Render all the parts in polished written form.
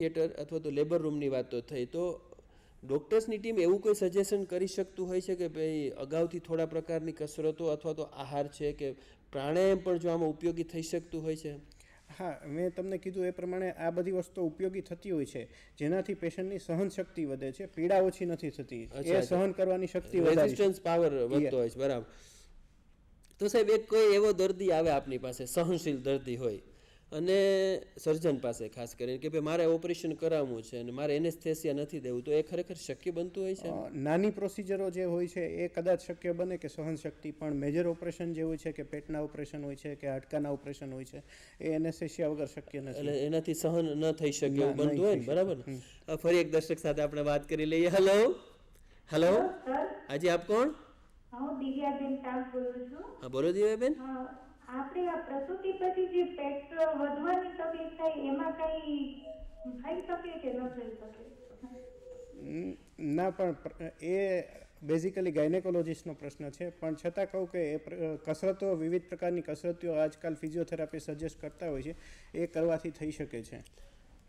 Theatre અથવા તો labour રૂમની વાત તો થઈ, તો ડૉક્ટર્સની ટીમ એવું કોઈ સજેશન કરી શકતું હોય છે કે ભાઈ અગાઉથી થોડા પ્રકારની કસરતો અથવા તો આહાર છે કે પ્રાણાયામ પણ જો આમાં ઉપયોગી થઈ શકતું હોય છે? હા, મેં તમને કીધું એ પ્રમાણે આ બધી વસ્તુઓ ઉપયોગી થતી હોય છે, જેનાથી પેશન્ટની સહન શક્તિ વધે છે, પીડા ઓછી નથી થતી, એ સહન કરવાની શક્તિ વધે છે, રેઝિસ્ટન્સ પાવર વધતો હોય છે. બરાબર. તો સાહેબ, એક કોઈ એવો દર્દી આવે આપની પાસે, સહનશીલ દર્દી હોય, અને સર્જન પાસે ખાસ કરીને કે ભાઈ મારે ઓપરેશન કરાવવું છે અને મારે એનેસ્થેસિયા નથી દેવું, તો એ ખરેખર શક્ય બનતું હોય છે? નાની પ્રોસિજરો જે હોય છે એ કદાચ શક્ય બને કે સહન શક્તિ, પણ મેજર ઓપરેશન જે હોય છે કે પેટના ઓપરેશન હોય છે કે હાડકાના ઓપરેશન હોય છે એ એનેસ્થેસિયા વગર શક્ય નથી. એટલે એનાથી સહન ન થઈ શકે એવું બનતું હોય ને? બરાબર ને? ફરી એક દર્શક સાથે આપણે વાત કરી લઈએ. હેલો. હેલો, હાજી, આપ કોણ? હું દિવ્યાબેન તાપ બોલું છું. હા, બોલો દિવ્યાબેન. આપણે આ પ્રસૂતિ પછી જે પેટ વધવાની તકલીફ થાય એમાં કઈ થઈ શકે કે ન થઈ શકે? ના, પણ એ બેઝિકલી ગાયનેકોલોજીસ્ટનો પ્રશ્ન છે, પણ છતાં કહું કે એ કસરતો, વિવિધ પ્રકારની કસરતો આજકાલ ફિઝિયોથેરાપી સજેસ્ટ કરતા હોય છે, એ કરવાથી થઈ શકે છે.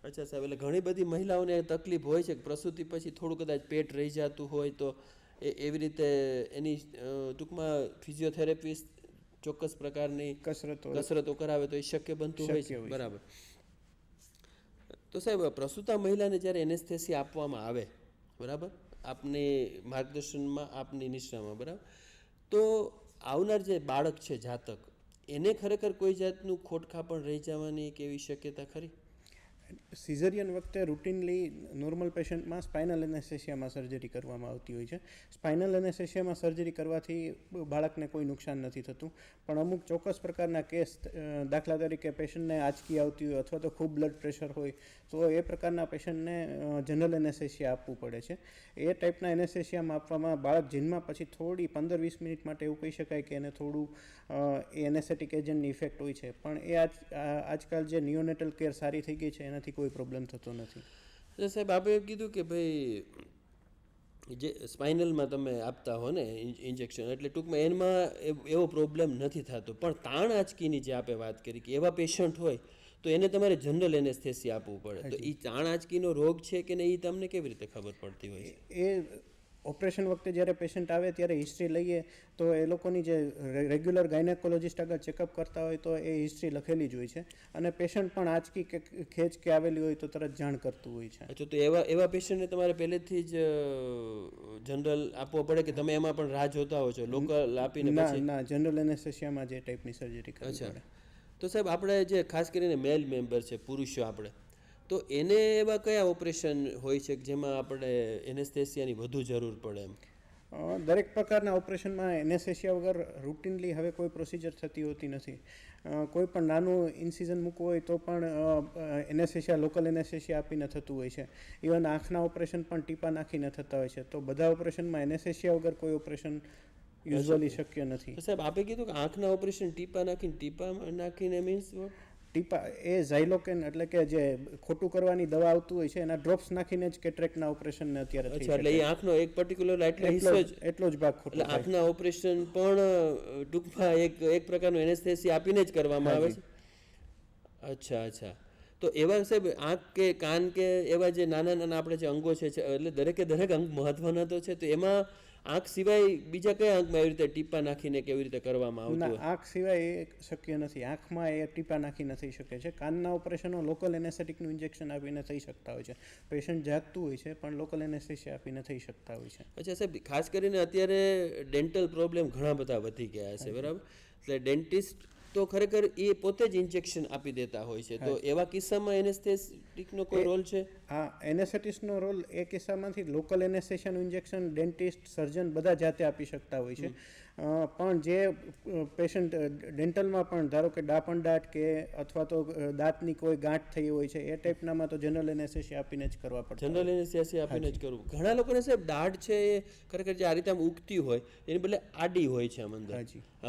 અચ્છા સાહેબ, એટલે ઘણી બધી મહિલાઓને તકલીફ હોય છે કે પ્રસૂતિ પછી થોડું કદાચ પેટ રહી જતું હોય, તો એવી રીતે એની ટૂંકમાં ફિઝિયોથેરાપિસ્ટ ચોક્કસ પ્રકારની કસરતો કરાવે તો એ શક્ય બનતું હોય છે. બરાબર. તો સાહેબ, પ્રસૂતા મહિલાને જ્યારે એનેસ્થેસિયા આપવામાં આવે, બરાબર, આપની માર્ગદર્શનમાં, આપની નિષ્ઠામાં, બરાબર, તો આવનાર જે બાળક છે, જાતક, એને ખરેખર કોઈ જાતનું ખોટખાપણ રહી જવાની કે એવી શક્યતા ખરી? સિઝરિયન વખતે રૂટીનલી નોર્મલ પેશન્ટમાં સ્પાઇનલ એનેસ્થેસિયામાં સર્જરી કરવામાં આવતી હોય છે. સ્પાઇનલ એનેસ્થેસિયામાં સર્જરી કરવાથી બાળકને કોઈ નુકસાન નથી થતું, પણ અમુક ચોક્કસ પ્રકારના કેસ, દાખલા તરીકે પેશન્ટને આંચકી આવતી હોય અથવા તો ખૂબ બ્લડ પ્રેશર હોય, તો એ પ્રકારના પેશન્ટને જનરલ એનેસ્થેસિયા આપવું પડે છે. એ ટાઈપના એનેસ્થેસિયામાં આપવામાં બાળક જન્મા પછી થોડી 15-20 મિનિટ માટે એવું કહી શકાય કે એને થોડું એનેસ્થેટિક એજન્ટની ઇફેક્ટ હોય છે, પણ એ આજકાલ જે નિયોનેટલ કેર સારી થઈ ગઈ છે એનાથી કોઈ પ્રોબ્લેમ થતો નથી. સાહેબ, આપણે કીધું કે ભાઈ જે સ્પાઇનલમાં તમે આપતા હો ને ઇન્જેક્શન, એટલે ટૂંકમાં એમાં એવો પ્રોબ્લેમ નથી થતો, પણ તાણ આંચકીની જે આપણે વાત કરી કે એવા પેશન્ટ હોય તો એને તમારે જનરલ એનેસ્થેસિયા આપવું પડે, તો એ તાણ આંચકીનો રોગ છે કે નહીં એ તમને કેવી રીતે ખબર પડતી હોય છે? એ ઓપરેશન વખતે જ્યારે પેશન્ટ આવે ત્યારે હિસ્ટ્રી લઈએ તો એ લોકોની જે રેગ્યુલર ગાયનેકોલોજીસ્ટ આગળ ચેકઅપ કરતા હોય તો એ હિસ્ટ્રી લખેલી જ હોય છે, અને પેશન્ટ પણ આંચકી કે ખેંચ કે આવેલી હોય તો તરત જાણ કરતું હોય છે. અચ્છા, તો એવા પેશન્ટને તમારે પહેલેથી જ જનરલ આપવો પડે કે તમે એમાં પણ રાહ જોતા હો છો લોકલ આપીને પછી? ના, જનરલ એનેસ્થેસિયામાં જે ટાઈપની સર્જરી કરવી પડે. તો સાહેબ, આપણે જે ખાસ કરીને મેલ મેમ્બર છે, પુરુષો, આપણે તો એને એવા કયા ઓપરેશન હોય છે જેમાં આપણે એનેસ્થેસિયાની વધુ જરૂર પડે એમ? દરેક પ્રકારના ઓપરેશનમાં એનેસ્થેસિયા વગર રૂટીનલી હવે કોઈ પ્રોસિજર થતી હોતી નથી. કોઈ પણ નાનું ઇન્સિઝન મૂકવું હોય તો પણ એનેસ્થેસિયા, લોકલ એનેસ્થેસિયા આપીને થતું હોય છે. ઇવન આંખના ઓપરેશન પણ ટીપા નાખીને થતા હોય છે. તો બધા ઓપરેશનમાં એનેસ્થેસિયા વગર કોઈ ઓપરેશન યુઝ્યુઅલી શક્ય નથી. સાહેબ, આપે કીધું કે આંખના ઓપરેશન ટીપા નાખીને મીન્સ ટીપા એ ઝાયલોકેન એટલે કે જે ખોટું કરવાની દવા આવતું હોય છે એના ડ્રોપ્સ નાખીને જ કેટરેક્ટના ઓપરેશનને અત્યારે થઈ શકે. એટલે એ આંખનો એક પર્ટિક્યુલર એટલો જ ભાગ ખોટો. આંખના ઓપરેશન પણ ટૂંકમાં એક પ્રકારનું એનેસ્થેસિયા આપીને જ કરવામાં આવે છે. અચ્છા. તો એવા સાહેબ આંખ કે કાન કે એવા જે નાના આપણે જે અંગો છે, એટલે દરેકે દરેક અંગ મહત્વના તો છે, તો એમાં આંખ સિવાય બીજા કયા અંગમાં એવી રીતે ટીપા નાખીને કેવી રીતે કરવામાં આવતું? આંખ સિવાય એ શક્ય નથી. આંખમાં એ ટીપા નાખીને થઈ શકે છે. કાનના ઓપરેશનો લોકલ એનેસ્થેટિકનું ઇન્જેક્શન આપીને થઈ શકતા હોય છે. પેશન્ટ જાગતું હોય છે પણ લોકલ એનેસ્થેસિયા આપીને થઈ શકતા હોય છે. અચ્છા સાહેબ, ખાસ કરીને અત્યારે ડેન્ટલ પ્રોબ્લેમ ઘણા બધા વધી ગયા છે, બરાબર, એટલે ડેન્ટિસ્ટ તો ખરેખર એ પોતે જ ઇન્જેક્શન આપી દેતા હોય છે, તો એવા કિસ્સામાં એનેસ્થેટિકનો કોઈ રોલ છે? હા, એનેસ્થેટિસ્ટનો રોલ એ કિસ્સામાંથી લોકલ એનેસ્થેસિયાનું ઇન્જેક્શન ડેન્ટિસ્ટ, સર્જન બધા જાતે આપી શકતા હોય છે. પણ જે પેશન્ટ ડેન્ટલમાં પણ ધારો કે દાંત કે અથવા તો દાંતની કોઈ ગાંઠ થઈ હોય છે એ ટાઈપનામાં તો જનરલ એનેસ્થેસિયા આપીને જ કરવા પડે. જનરલ એનેસ્થેસિયા આપીને જ કરવું. ઘણા લોકોને સાહેબ દાઢ છે એ ખરેખર જે આ રીતે આમ ઉગતી હોય એની બદલે આડી હોય છે, આમ અંદર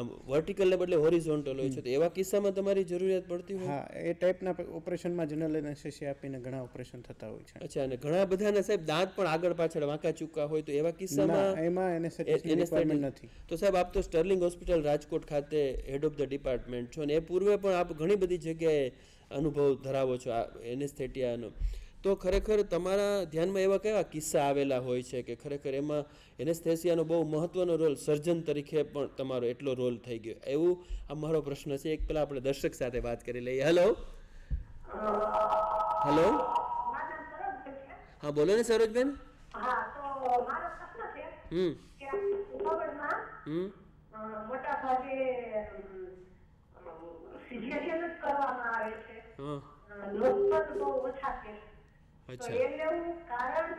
આમ વર્ટિકલને બદલે હોરિઝોન્ટલ હોય છે, તો એવા કિસ્સામાં તમારી જરૂરિયાત પડતી હોય? હા, એ ટાઈપના ઓપરેશનમાં જનરલ એનેસ્થેસિયા આપીને ઘણા ઓપરેશન થતા હોય છે. અચ્છા, અને ઘણા બધાને સાહેબ દાંત પણ આગળ પાછળ વાંકા ચૂકા હોય, તો એવા કિસ્સામાં એમાં એનેસ્થેટિકની રિક્વાયરમેન્ટ નથી. તો સાહેબ, આપ તો સ્ટર્લિંગ હોસ્પિટલ રાજકોટ ખાતે હેડ ઓફ ધ ડિપાર્ટમેન્ટ છો, અને એ પૂર્વે પણ આપ ઘણી બધી જગ્યાએ અનુભવ ધરાવો છો આ એનેસ્થેટિયાનો, તો ખરેખર તમારા ધ્યાનમાં એવા કેવા કિસ્સા આવેલા હોય છે કે ખરેખર એમાં એનેસ્થેસિયાનો બહુ મહત્વનો રોલ સર્જન તરીકે પણ તમારો એટલો રોલ થઈ ગયો એવું આ મારો પ્રશ્ન છે. એક પેલા આપણે દર્શક સાથે વાત કરી લઈએ. હેલો હેલો, મારું નામ સરોજ છે. હા બોલો ને સરોજબેન. હા, તો મારો પ્રશ્ન છે હમ કે ઉતાવળમાં હમ મોટા ભાગે સિઝેરિયન જ કરવામાં આવે છે. હા લોક પણ બહુ ઓછા છે. તો અચ્છા એ લેવું કારણ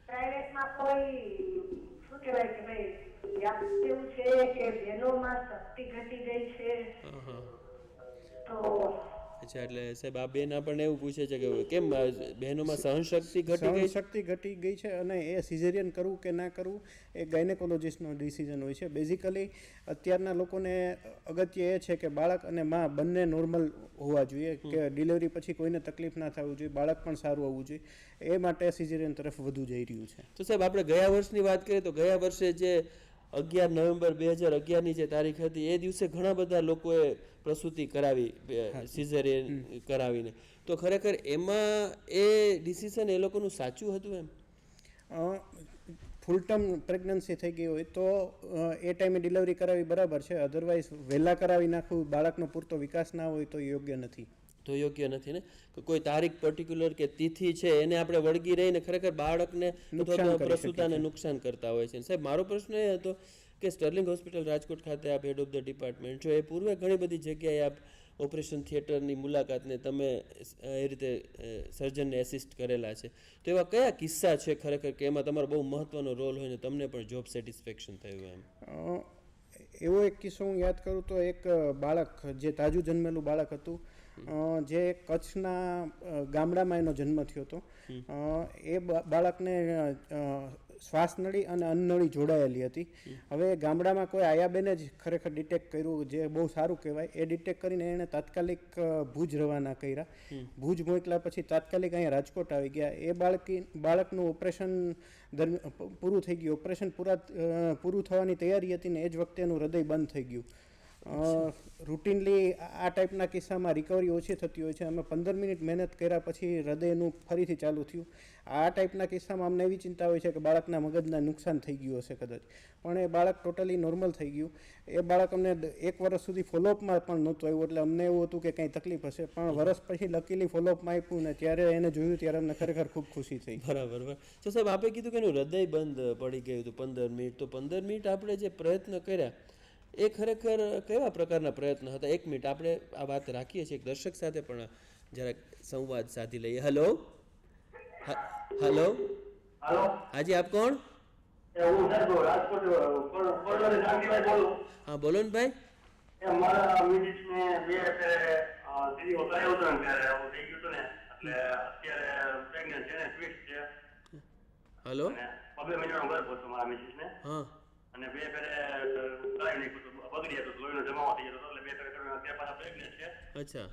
પ્રાઇવેટમાં કોઈ શું કહેવાય કે ભાઈ વ્યાપ એવું છે કે બહેનોમાં શક્તિ ઘટી ગઈ છે. હા હા તો અચ્છા, એટલે સાહેબ આ બેન આપણને એવું પૂછે છે કે કેમ બહેનોમાં સહનશક્તિ ઘટી ગઈ છે? શક્તિ ઘટી ગઈ છે અને એ સિઝેરિયન કરવું કે ના કરવું એ ગાયનેકોલોજીસ્ટનો ડિસિઝન હોય છે. બેઝિકલી અત્યારના લોકોને અગત્ય એ છે કે બાળક અને મા બંને નોર્મલ હોવા જોઈએ, કે ડિલિવરી પછી કોઈને તકલીફ ના થવું જોઈએ, બાળક પણ સારું હોવું જોઈએ. એ માટે સિઝેરિયન તરફ વધુ જઈ રહ્યું છે. તો સાહેબ આપણે ગયા વર્ષની વાત કરીએ તો ગયા વર્ષે જે 11 નવેમ્બર 2011ની જે તારીખ હતી એ દિવસે ઘણા બધા લોકોએ પ્રસૂતિ કરાવી સિઝેરિયન કરાવીને. તો ખરેખર એમાં એ ડિસિઝન એ લોકોનું સાચું હતું એમ? ફૂલ ટર્મ પ્રેગ્નન્સી થઈ ગઈ હોય તો એ ટાઈમે ડિલિવરી કરાવી બરાબર છે. અધરવાઇઝ વહેલા કરાવી નાખવું, બાળકનો પૂરતો વિકાસ ના હોય તો યોગ્ય નથી. તો યોગ્ય નથી ને કે કોઈ તારીખ પર્ટિક્યુલર કે તિથિ છે એને આપણે વળગી રહીને ખરેખર બાળકને અથવા તો પ્રસૂતાને નુકસાન કરતા હોય છે. સાહેબ મારો પ્રશ્ન એ હતો કે સ્ટર્લિંગ હોસ્પિટલ રાજકોટ ખાતે આપ હેડ ઓફ ધ ડિપાર્ટમેન્ટ છો, એ પૂર્વે ઘણી બધી જગ્યાએ આપ ઓપરેશન થિયેટરની મુલાકાતને તમે એ રીતે સર્જનને એસિસ્ટ કરેલા છે. તો એવા કયા કિસ્સા છે ખરેખર કે એમાં તમારો બહુ મહત્વનો રોલ હોય ને તમને પણ જોબ સેટિસ્ફેક્શન થયું એમ? એવો એક કિસ્સો હું યાદ કરું તો એક બાળક જે તાજું જન્મેલું બાળક હતું, જે કચ્છના ગામડામાં એનો જન્મ થયો હતો. એ બાળકને શ્વાસનળી અને અન્નનળી જોડાયેલી હતી. હવે ગામડામાં કોઈ આયાબેને જ ખરેખર ડિટેક્ટ કર્યું, જે બહુ સારું કહેવાય. એ ડિટેક્ટ કરીને એણે તાત્કાલિક ભુજ રવાના કર્યા. ભુજ મોકલ્યા પછી તાત્કાલિક અહીંયા રાજકોટ આવી ગયા. એ બાળકનું ઓપરેશન પૂરું થઈ ગયું. ઓપરેશન પૂરું થવાની તૈયારી હતી ને એ જ વખતે એનું હૃદય બંધ થઈ ગયું. રૂટીનલી આ ટાઈપના કિસ્સામાં રિકવરી ઓછી થતી હોય છે. અમે 15 મિનિટ મહેનત કર્યા પછી હૃદયનું ફરીથી ચાલુ થયું. આ ટાઈપના કિસ્સામાં અમને એવી ચિંતા હોય છે કે બાળકના મગજના નુકસાન થઈ ગયું હશે કદાચ, પણ એ બાળક ટોટલી નોર્મલ થઈ ગયું. એ બાળક અમને 1 વર્ષ સુધી ફોલોઅપમાં પણ નહોતું આવ્યું, એટલે અમને એવું હતું કે કંઈ તકલીફ હશે. પણ વર્ષ પછી લકીલી ફોલોઅપમાં આપ્યું ને ત્યારે એને જોયું ત્યારે અમને ખરેખર ખૂબ ખુશી થઈ. બરાબર. તો સાહેબ આપે કીધું કે એનું હૃદય બંધ પડી ગયું હતું 15 મિનિટ. તો 15 મિનિટ આપણે જે પ્રયત્ન કર્યા એ ખરેખર કેવા પ્રકારના પ્રયત્ન હતા? 1 મિનિટ આપણે આ વાત રાખીએ છીએ, એક દર્શક સાથે પણ જરાક સંવાદ સાધી લઈએ. હેલો હેલો, હાજી આપ કોણ? હા બોલો ને ભાઈ. મારા મિસિસને બે દીદી કરાયો હતો ને ત્યારે આવું થઈ ગયું હતું ને, એટલે અત્યારે પ્રેગ્નન્ટ છે ને, ટ્વિસ્ટ છે. હેલો, અને 2 મહિનાનો ગર્ભ હતો મારા મિસિસને. હા અને 2 ફેરે કરાવી નાખ્યું હતું, બગડી હતું, લોહીનો જમાવો થઈ ગયો હતો, એટલે 2 ફેરે ત્યાં પાછા પ્રેગ્નન્ટ છે. અચ્છા.